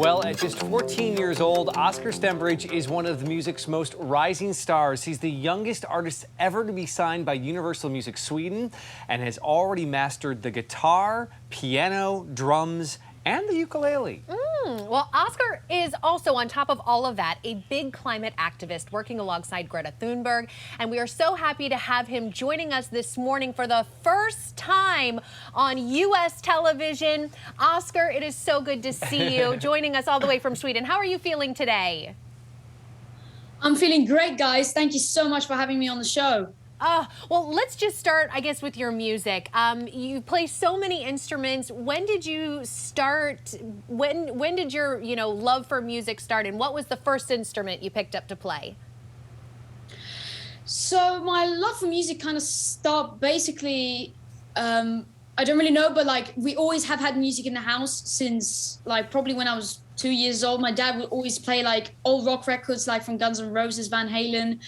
Well, at just 14 years old, Oscar Stembridge is one of the music's most rising stars. He's the youngest artist ever to be signed by Universal Music Sweden and has already mastered the guitar, piano, drums, and the ukulele. Well, Oscar is also, on top of all of that, a big climate activist working alongside Greta Thunberg. And we are so happy to have him joining us this morning for the first time on U.S. television. Oscar, it is so good to see you joining us all the way from Sweden. How are you feeling today? I'm feeling great, guys. Thank you so much for having me on the show. Well, let's just start, I guess, with your music. You play so many instruments. When did you start? When did your, love for music start? And what was the first instrument you picked up to play? So my love for music kind of stopped basically, I don't really know, but like we always have had music in the house since like probably when I was 2 years old. My dad would always play like old rock records like from Guns N' Roses, Van Halen.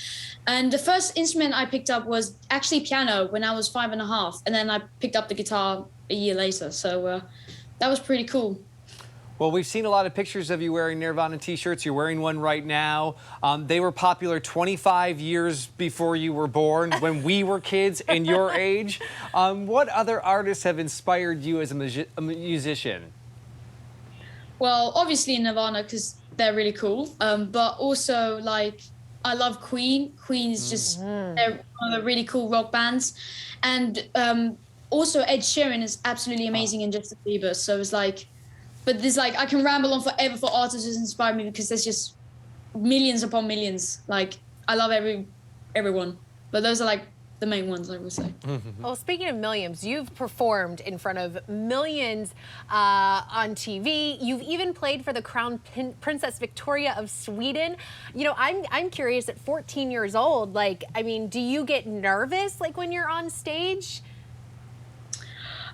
And the first instrument I picked up was actually piano when I was 5.5. And then I picked up the guitar a year later. So that was pretty cool. Well, we've seen a lot of pictures of you wearing Nirvana t-shirts. You're wearing one right now. They were popular 25 years before you were born, when we were kids and your age. What other artists have inspired you as a musician? Well, obviously Nirvana, because they're really cool. But also, like, I love Queen. Queen is just, they're one of the really cool rock bands. And also Ed Sheeran is absolutely amazing, and Justin Bieber. So it's like, but there's like, I can ramble on forever for artists who inspire me, because there's just millions upon millions. Like, I love everyone. But those are like the main ones, I would say. Well, speaking of millions, you've performed in front of millions on TV. You've even played for the Crown Princess Victoria of Sweden. I'm curious, at 14 years old, like, I mean, do you get nervous like when you're on stage?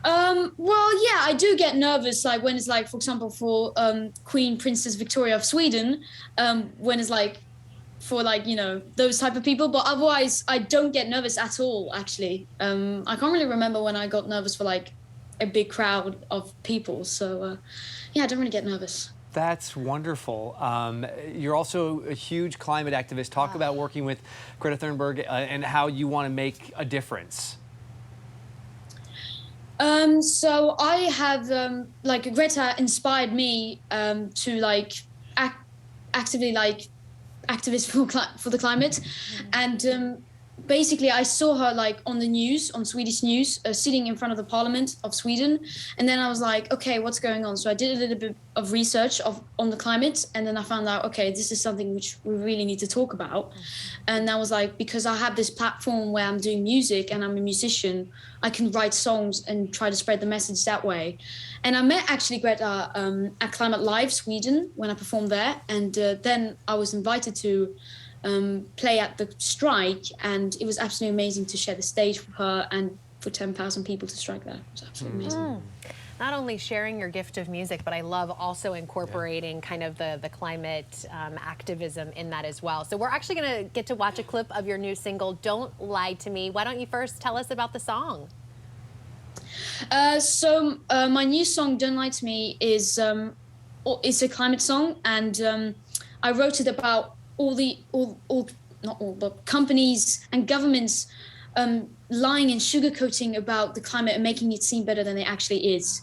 Well, yeah, I do get nervous, like when it's like, for example, for Queen Princess Victoria of Sweden, when it's like, for like, those type of people. But otherwise, I don't get nervous at all, actually. I can't really remember when I got nervous for like a big crowd of people. So yeah, I don't really get nervous. That's wonderful. You're also a huge climate activist. Talk about working with Greta Thunberg and how you want to make a difference. So I have, like, Greta inspired me to like actively like activist for the climate. And basically I saw her like on the news, on Swedish news, sitting in front of the parliament of Sweden. And then I was like, okay, what's going on? So I did a little bit of research on the climate, and then I found out, okay, this is something which we really need to talk about. And I was like, because I have this platform where I'm doing music and I'm a musician, I can write songs and try to spread the message that way. And I met actually Greta at Climate Live Sweden when I performed there. And then I was invited to play at the strike, and it was absolutely amazing to share the stage with her and for 10,000 people to strike there. It was absolutely amazing. Not only sharing your gift of music, but I love also incorporating kind of the climate activism in that as well. So we're actually going to get to watch a clip of your new single, Don't Lie to Me. Why don't you first tell us about the song? So my new song, Don't Lie to Me, is it's a climate song, and I wrote it about not all, but companies and governments lying and sugarcoating about the climate and making it seem better than it actually is.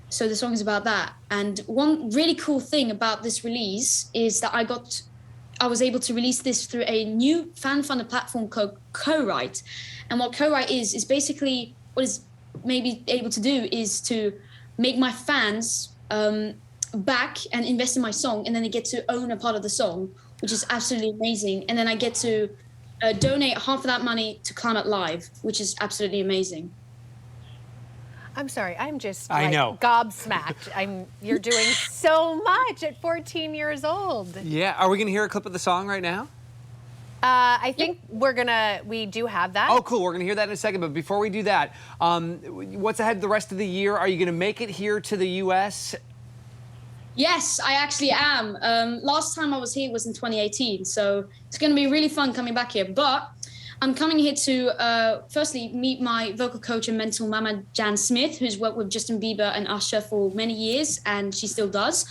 So the song is about that. And one really cool thing about this release is that I was able to release this through a new fan-funded platform called Co-Write. And what Co-Write is basically what is maybe able to do is to make my fans back and invest in my song, and then they get to own a part of the song, which is absolutely amazing. And then I get to donate half of that money to Climate Live, which is absolutely amazing. I'm sorry, I'm just I know. Gobsmacked. You're doing so much at 14 years old. Yeah, are we gonna hear a clip of the song right now? I think we do have that. Oh, cool, we're gonna hear that in a second, but before we do that, what's ahead the rest of the year? Are you gonna make it here to the US? Yes, I actually am. Last time I was here was in 2018, so it's going to be really fun coming back here. But I'm coming here to firstly meet my vocal coach and mentor, Mama Jan Smith, who's worked with Justin Bieber and Usher for many years, and she still does.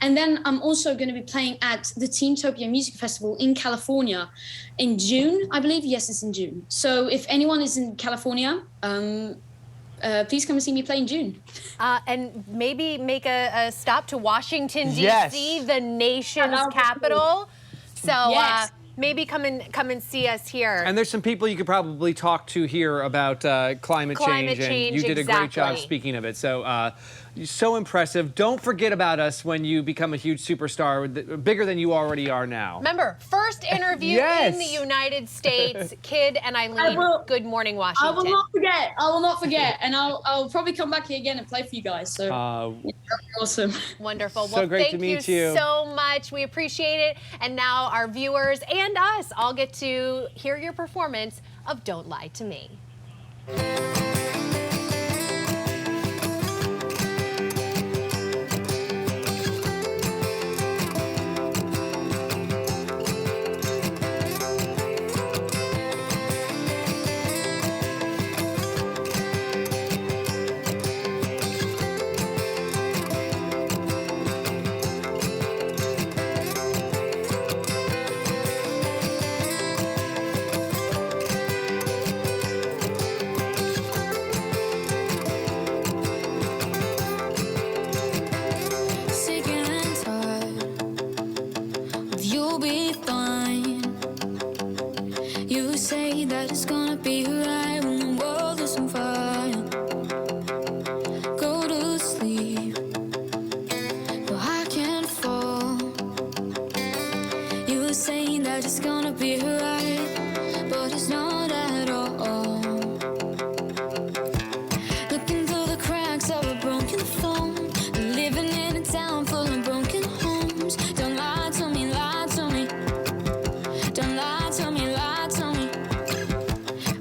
And then I'm also going to be playing at the Teamtopia Music Festival in California in June, I believe. Yes, it's in June. So if anyone is in California, please come and see me play in June. And maybe make a stop to Washington, D.C., Yes. the nation's capital. So Yes. maybe come and see us here. And there's some people you could probably talk to here about climate change, and you did a great job exactly. speaking of it. So, so impressive. Don't forget about us when you become a huge superstar, bigger than you already are now. Remember, first interview Yes. in the United States, Kid and Eileen. will- Good Morning I Washington. will not forget. I will not forget. And I'll probably come back here again and play for you guys. So that'd be awesome. Wonderful. So Well, great to thank meet you you. so much. We appreciate it. And now our viewers and us all get to hear your performance of Don't Lie to Me. Sick and tired of you'll be fine. You say that it's gonna be right when the world is on fire. Go to sleep, but I can't fall. You say that it's gonna be right, but it's not at all. Looking through the cracks of a broken phone, living in a town full of broken homes. Don't lie to me, lie to me. Don't lie to me, lie to me.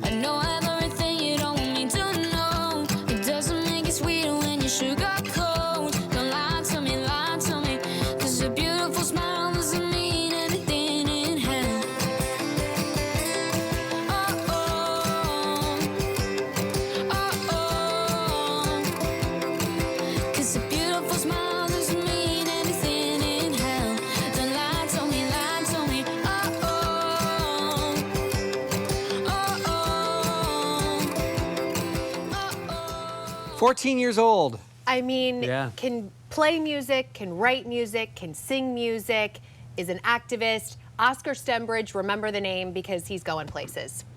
I know everything you don't want me to know. It doesn't make it sweeter when you sugar coat. Don't lie to me, lie to me. 'Cause a beautiful smile doesn't mean anything in hell. Oh, oh. Oh, oh. 'Cause a beautiful smile doesn't mean anything in hell. Don't lie to me, lie to me. Oh, oh. Oh, oh. 14 years old. I mean, Yeah. can play music, can write music, can sing music, is an activist. Oscar Stembridge, remember the name because he's going places.